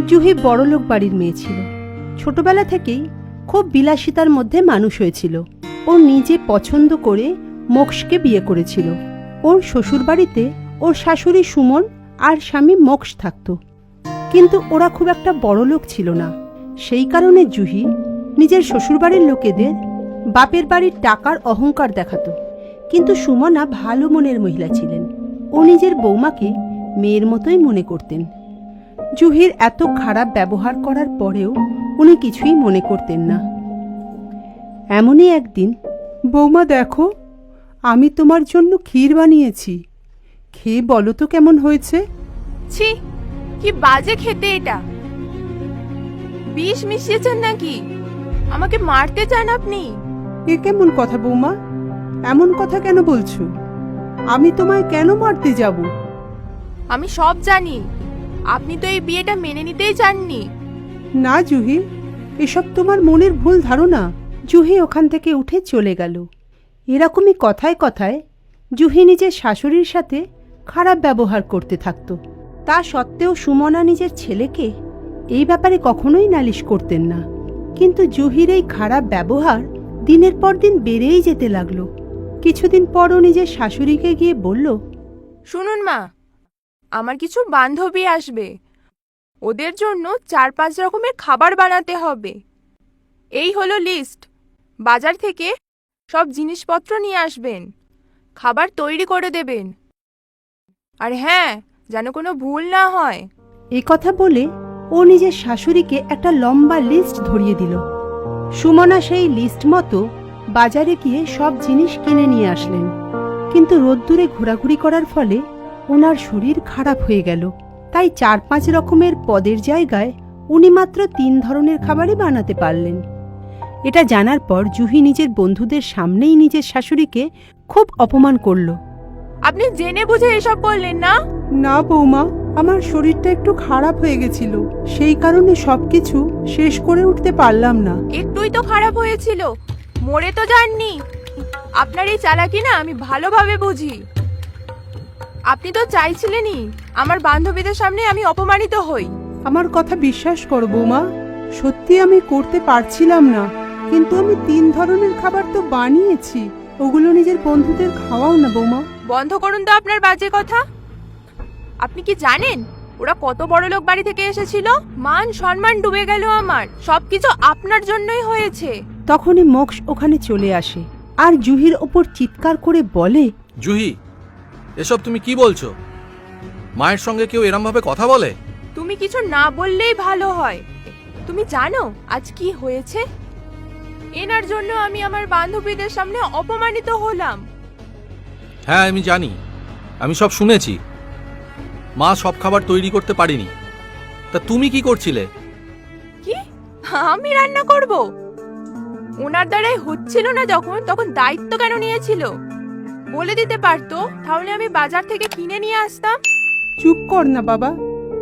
জুহি বড়লোক বাড়ির মেয়ে ছিল। ছোটবেলা থেকেই খুব বিলাসিতার মধ্যে মানুষ হয়েছিল। ও নিজে পছন্দ করে মোক্ষকে বিয়ে করেছিল। ওর শ্বশুরবাড়িতে ওর শাশুড়ি সুমন আর স্বামী মোক্ষ থাকত, কিন্তু ওরা খুব একটা বড়লোক ছিল না। সেই কারণে জুহি নিজের শ্বশুরবাড়ির লোকেদের বাপের বাড়ির টাকার অহংকার দেখাতো। কিন্তু সুমনা ভালো মনের মহিলা ছিলেন। ও নিজের বৌমাকে মেয়ের মতোই মনে করতেন। জুহির এত খারাপ ব্যবহার করার পরেও উনি কিছুই মনে করতেন না। এমনই একদিন, বৌমা দেখো, আমি তোমার জন্য ক্ষীর বানিয়েছি, খেয়ে বলো তো কেমন হয়েছে। ছি, কি বাজে খেতে এটা। বিষ মিশিয়েছেন নাকি? আমাকে মারতে চান আপনি? এ কেমন কথা বৌমা? এমন কথা কেন বলছো? আমি তোমায় কেন মারতে যাব? আমি সব জানি। আপনি তো এই বিয়েটা মেনে নিতেই চাননি। না জুহি, এসব তোমার মনের ভুল ধারণা। জুহি ওখান থেকে উঠে চলে গেল। এরকমই কথায় কথায় জুহি নিজের শাশুড়ির সাথে খারাপ ব্যবহার করতে থাকত। তা সত্ত্বেও সুমনা নিজের ছেলেকে এই ব্যাপারে কখনোই নালিশ করতেন না। কিন্তু জুহির এই খারাপ ব্যবহার দিনের পর দিন বেড়েই যেতে লাগলো। কিছুদিন পরও নিজের শাশুড়িকে গিয়ে বলল, শুনুন মা, আমার কিছু বান্ধবী আসবে। ওদের জন্য 4-5 রকমের খাবার বানাতে হবে। এই হলো লিস্ট। বাজার থেকে সব জিনিসপত্র নিয়ে আসবেন, খাবার তৈরি করে দেবেন। আর হ্যাঁ, যেন কোনো ভুল না হয়। এই কথা বলে ও নিজের শাশুড়িকে একটা লম্বা লিস্ট ধরিয়ে দিল। সুমনা সেই লিস্ট মতো বাজারে গিয়ে সব জিনিস কিনে নিয়ে আসলেন। কিন্তু রোদ্দুরে ঘোরাঘুরি করার ফলে ওনার শরীর খারাপ হয়ে গেল। তাই 4-5 রকমের পদের জায়গায় উনি মাত্র 3 ধরনের খাবারই বানাতে পারলেন। এটা জানার পর জুহি নিজের বন্ধুদের সামনেই নিজের শাশুড়িকে খুব অপমান করল। আপনি জেনে বুঝে এসব বললেন না? না বৌমা, আমার শরীরটা একটু খারাপ হয়ে গেছিল, সেই কারণে সবকিছু শেষ করে উঠতে পারলাম না। একটুই তো খারাপ হয়েছিল, মরে তো যাননি। আপনার এই চালাকি না আমি ভালোভাবে বুঝি। আপনি তো চাইছিলেনই আমার বান্ধবীদের সামনে আমি অপমানিত হই। আমার কথা বিশ্বাস করো বৌমা, সত্যি আমি করতে পারছিলাম না, কিন্তু আমি 3 ধরনের খাবার তো বানিয়েছি। ওগুলো নিজের বন্ধুদের খাওয়াও না বৌমা। বন্ধ করুন তো আপনার বাজে কথা। আপনি কি জানেন ওরা কত বড় লোক বাড়ি থেকে এসেছিল? মান সম্মান ডুবে গেল আমার। সবকিছু আপনার জন্যই হয়েছে। তখনই মোক্ষ ওখানে চলে আসে আর জুহির ওপর চিৎকার করে বলে, জুহি, এসব তুমি কি বলছো? মায়ের সঙ্গে কেউ এরম ভাবে কথা বলে? তুমি কিছু না বললেই ভালো হয়। তুমি জানো আজ কি হয়েছে? এনার জন্য আমি আমার বান্ধবীদের সামনে অপমানিত হলাম। হ্যাঁ আমি জানি, আমি সব শুনেছি। মা সব খাবার তৈরি করতে পারেনি। তা তুমি কি করছিলে? কি? আমি রান্না করব? ওনার দ্বারাই হচ্ছিল না যখন, তখন দায়িত্ব কেন নিয়েছিল? বলে দিতে পারতো, তাহলে আমি বাজার থেকে কিনে নিয়ে আসতাম। চুপ কর না বাবা,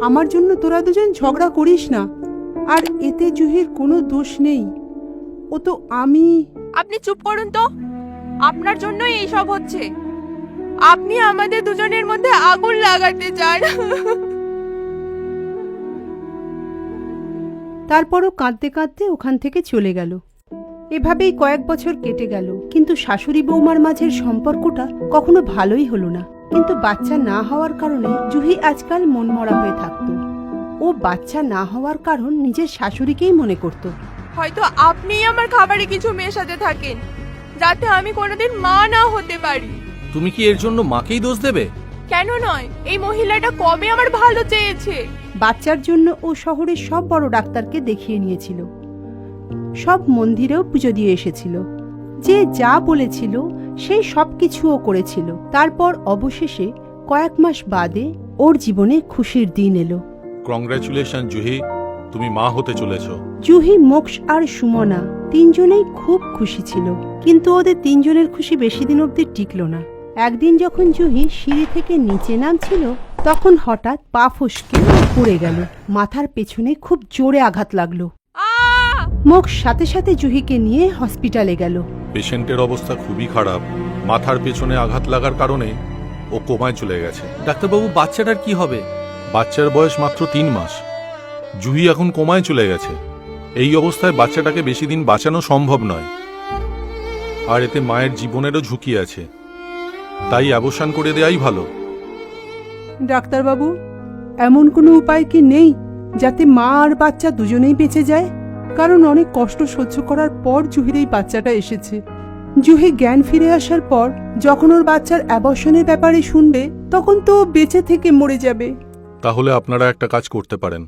আমার জন্য তোরা দুজন ঝগড়া করিস না। আর এতে জুহির কোনো দোষ নেই, ও তো আমি। আপনি চুপ করুন তো। আপনার জন্যই এইসব হচ্ছে। আপনি আমাদের দুজনের মধ্যে আগুন লাগাতে চান। তারপরও কাঁদতে কাঁদতে ওখান থেকে চলে গেল। এভাবেই কয়েক বছর কেটে গেল, কিন্তু শাশুড়ি বৌমার মাঝের সম্পর্কটা কখনো ভালোই হলো না। কিন্তু বাচ্চা না হওয়ার কারণে জুহি আজকাল মনমরা হয়ে থাকতো। ও বাচ্চা না হওয়ার কারণ নিজের শাশুড়িকেই মনে করত। হয়তো আপনিই আমার খাবারে কিছু মেশাতে থাকেন, যাতে আমি কোনোদিন মা না হতে পারি। তুমি কি এর জন্য মাকেই দোষ দেবে? কেন নয়? এই মহিলাটা কবে আমার ভালো চেয়েছে? বাচ্চার জন্য ও শহরের সব বড় ডাক্তারকে দেখিয়ে নিয়েছিল, সব মন্দিরেও পুজো দিয়ে এসেছিল। যে যা বলেছিল সেই সব কিছু ও করেছিল। তারপর অবশেষে কয়েক মাস বাদে ওর জীবনে খুশির দিন এলো। কংগ্রাচুলেশন জুহি, তুমি মা হতে চলেছো। জুহি, মোক্ষ আর সুমনা 3 জনেই খুব খুশি ছিল, কিন্তু ওদের 3 জনের খুশি বেশি দিন অবধি টিকল না। একদিন যখন জুহি সিঁড়ি থেকে নিচে নামছিল, তখন হঠাৎ পা ফসকে পড়ে গেল। মাথার পেছনে খুব জোরে আঘাত লাগলো। মোক্ষ সাথে সাথে জুহিকে নিয়ে হসপিটালে গেল। পেশেন্টের অবস্থা খুবই খারাপ, মাথার পেছনে আঘাত লাগার কারণে ও কোমায় চলে গেছে। ডাক্তারবাবু, বাচ্চাটার কি হবে? বাচ্চার বয়স মাত্র 3 মাস। জুহি এখন কোমায় চলে গেছে। এই অবস্থায় বাচ্চাটাকে বেশি দিন বাঁচানো সম্ভব নয়, আর এতে মায়ের জীবনেরও ঝুঁকি আছে। তাই অ্যাবর্শন করে দেয়াই ভালো। ডাক্তারবাবু, এমন কোনো উপায় কি নেই যাতে মা আর বাচ্চা দুজনেই বেঁচে যায়? কারণ অনেক কষ্ট সহ্য করার পর জুহির এই বাচ্চাটা এসেছে। জুহি জ্ঞান ফিরে আসার পর যখন ওর বাচ্চার অ্যাবর্শনের ব্যাপারে শুনবে, তখন তো ও বেঁচে থেকে মরে যাবে। তাহলে আপনারা একটা কাজ করতে পারেন,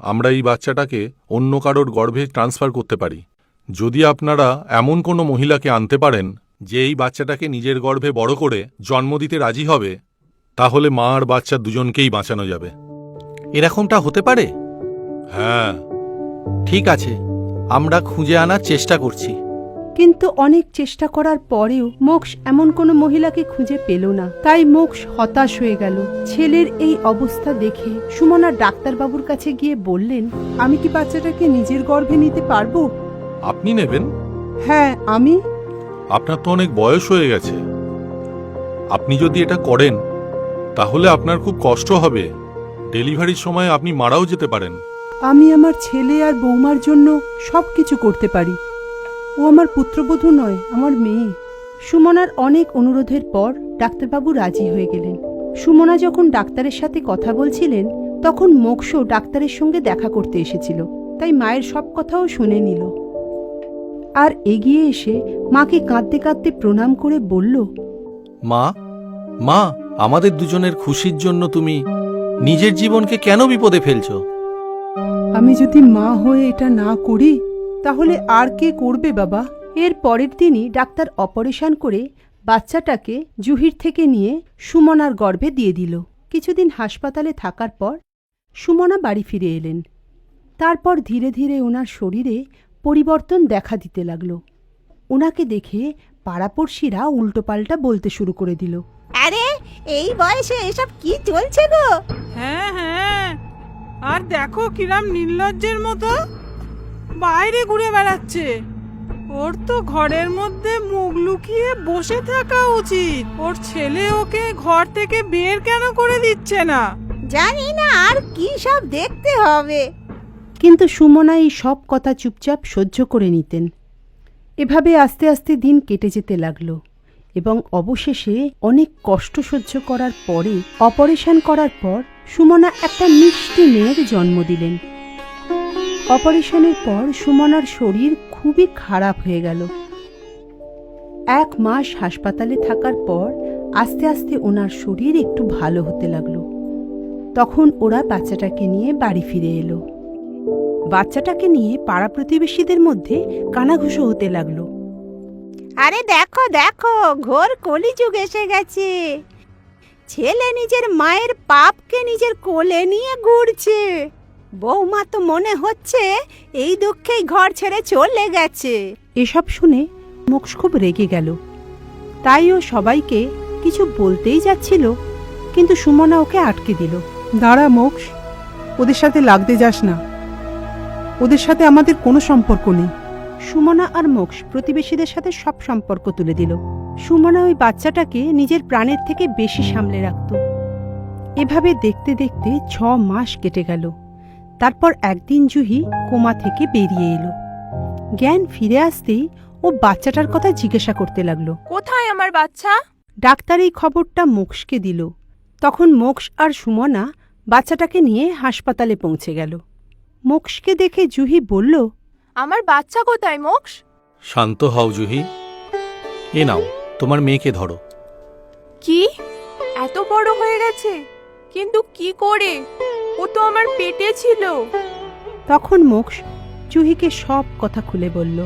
আমরা এই বাচ্চাটাকে অন্য কারোর গর্ভে ট্রান্সফার করতে পারি। যদি আপনারা এমন কোনো মহিলাকে আনতে পারেন যে এই বাচ্চাটাকে নিজের গর্ভে বড় করে জন্ম দিতে রাজি হবে, তাহলে মা আর বাচ্চা দুজনকেই বাঁচানো যাবে। এরকমটা হতে পারে? হ্যাঁ। ঠিক আছে, আমরা খুঁজে আনার চেষ্টা করছি। কিন্তু অনেক চেষ্টা করার পরেও মোক্ষ এমন কোনো মহিলাকে খুঁজে পেল না। তাই মোক্ষ হতাশ হয়ে গেল। ছেলের এই অবস্থা দেখে সুমনা ডাক্তারবাবুর কাছে গিয়ে বললেন, আমি কি বাচ্চাটাকে নিজের গর্ভে নিতে পারবো? আপনি নেবেন? হ্যাঁ, আমি। আপনার তো অনেক বয়স হয়ে গেছে। আপনি যদি এটা করেন তাহলে আপনার খুব কষ্ট হবে। ডেলিভারির সময় আপনি মারাও যেতে পারেন। আমি আমার ছেলে আর বৌমার জন্য সবকিছু করতে পারি। ও আমার পুত্রবধূ নয়, আমার মেয়ে। সুমনার অনেক অনুরোধের পর ডাক্তারবাবু রাজি হয়ে গেলেন। সুমনা যখন ডাক্তারের সাথে কথা বলছিলেন, তখন মোক্ষ ডাক্তারের সঙ্গে দেখা করতে এসেছিল। তাই মায়ের সব কথাও শুনে নিল আর এগিয়ে এসে মাকে কাঁদতে কাঁদতে প্রণাম করে বলল, মা, মা, আমাদের দুজনের খুশির জন্য তুমি নিজের জীবনকে কেন বিপদে ফেলছো? আমি যদি মা হয়ে এটা না করি তাহলে আর কে করবে বাবা? এর পরের দিনই ডাক্তার অপারেশন করে বাচ্চাটাকে জুহির থেকে নিয়ে সুমনার গর্ভে দিয়ে দিল। কিছুদিন হাসপাতালে থাকার পর সুমনা বাড়ি ফিরে এলেন। তারপর ধীরে ধীরে ওনার শরীরে পরিবর্তন দেখা দিতে লাগলো। ওনাকে দেখে পাড়াপড়শিরা উল্টোপাল্টা বলতে শুরু করে দিল। আরে এই বয়সে এসব কি চলছে গো? হ্যাঁ হ্যাঁ, আর দেখো কিরাম নির্লজ্জের মতো বাইরে ঘুরে বেড়াচ্ছে। ওর তো ঘরের মধ্যে মুখ লুকিয়ে বসে থাকা উচিত। ওর ছেলে ওকে ঘর থেকে বের কেন করে দিচ্ছে না? জানি না আর কি সব দেখতে হবে। কিন্তু সুমনা এই সব কথা চুপচাপ সহ্য করে নিতেন। এভাবে আস্তে আস্তে দিন কেটে যেতে লাগলো এবং অবশেষে অনেক কষ্ট সহ্য করার পরে অপারেশন করার পর সুমনা একটা মিষ্টি মেয়ের জন্ম দিলেন। অপারেশনের পর সুমনার শরীর খুবই খারাপ হয়ে গেল। 1 মাস হাসপাতালে থাকার পর আস্তে আস্তে ওনার শরীর একটু ভালো হতে লাগলো। তখন ওরা বাচ্চাটাকে নিয়ে বাড়ি ফিরে এলো। বাচ্চাটাকে নিয়ে পাড়া প্রতিবেশীদের মধ্যে কানাঘুষো হতে লাগলো। আরে দেখো দেখো, ঘোর কলিযুগ এসে গেছে। ছেলে নিজের মায়ের পাপকে নিজের কোলে নিয়ে ঘুরছে। বৌমা তো মনে হচ্ছে এই দুঃখেই ঘর ছেড়ে চলে গেছে। এসব শুনে মোক্ষ খুব রেগে গেল। তাই ও সবাইকে কিছু বলতেই যাচ্ছিল, কিন্তু সুমনা ওকে আটকে দিল। দাঁড়া মোক্ষ, ওদের সাথে লাগতে যাস না। ওদের সাথে আমাদের কোনো সম্পর্ক নেই। সুমনা আর মোক্ষ প্রতিবেশীদের সাথে সব সম্পর্ক তুলে দিল। সুমনা ওই বাচ্চাটাকে নিজের প্রাণের থেকে বেশি সামলে রাখত। এভাবে দেখতে দেখতে 6 মাস কেটে গেল। তারপর একদিন জুহি কোমা থেকে বেরিয়ে এলো। জ্ঞান ফিরে আসতেই ও বাচ্চাটার কথা জিজ্ঞাসা করতে লাগলো। কোথায় আমার বাচ্চা? ডাক্তার এই খবরটা মোক্ষকে দিল। তখন মোক্ষ আর সুমনা বাচ্চাটাকে নিয়ে হাসপাতালে পৌঁছে গেল। মোক্ষকে দেখে জুহি বলল, আমার বাচ্চা কোথায় মোক্ষ? শান্ত হও জুহি, এ নাও তোমার মেয়েকে ধরো। কি এত বড় হয়ে গেছে? কিন্তু কি করে? ও তো আমার পেটে ছিল। তখন মোক্ষ জুহিকে সব কথা খুলে বলল।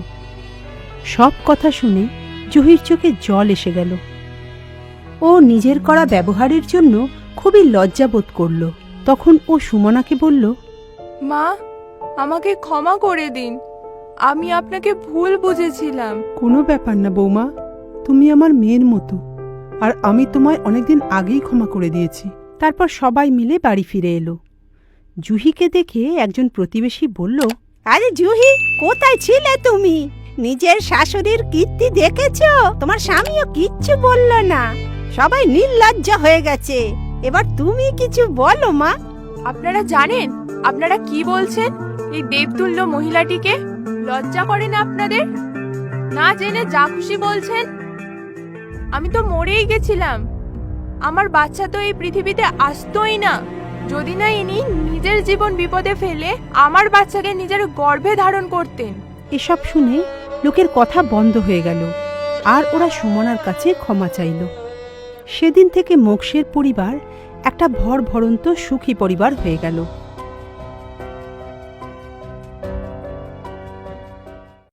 সব কথা শুনে জুহির চোখে জল এসে গেল। ও নিজের করা ব্যবহারের জন্য খুবই লজ্জা বোধ করল। তখন ও সুমনাকে বলল, মা, আমাকে ক্ষমা করে দিন। আমি আপনাকে ভুল বুঝেছিলাম। কোনো ব্যাপার না বৌমা, তুমি আমার মেয়ের মতো, আর আমি তোমায় অনেকদিন আগেই ক্ষমা করে দিয়েছি। তারপর সবাই মিলে বাড়ি ফিরে এলো। জুহিকে দেখে একজন প্রতিবেশী বলল, আরে জুহি, কোথায় ছিলে তুমি? নিজের শাশুড়ির কীর্তি দেখেছো? তোমার স্বামীও কিচ্ছু বলল না। সবাই নির্লজ্জ হয়ে গেছে। এবার তুমি কিছু বলো মা। আপনারা জানেন আপনারা কি বলছেন এই দেবতুল্য মহিলাটিকে? লজ্জা করে না আপনাদের? না জেনে যা খুশি বলছেন। আমি তো মরেই গেছিলাম, আমার বাচ্চা তো এই পৃথিবীতে আসতোই না যদি না ইনি নিজের জীবন বিপদে ফেলে আমার বাচ্চাকে নিজের গর্ভে ধারণ করতেন। এসব শুনে লোকের কথা বন্ধ হয়ে গেল, আর ওরা সুমনার কাছে ক্ষমা চাইল। সেদিন থেকে মোক্ষের পরিবার একটা ভরভরন্ত সুখী পরিবার হয়ে গেল।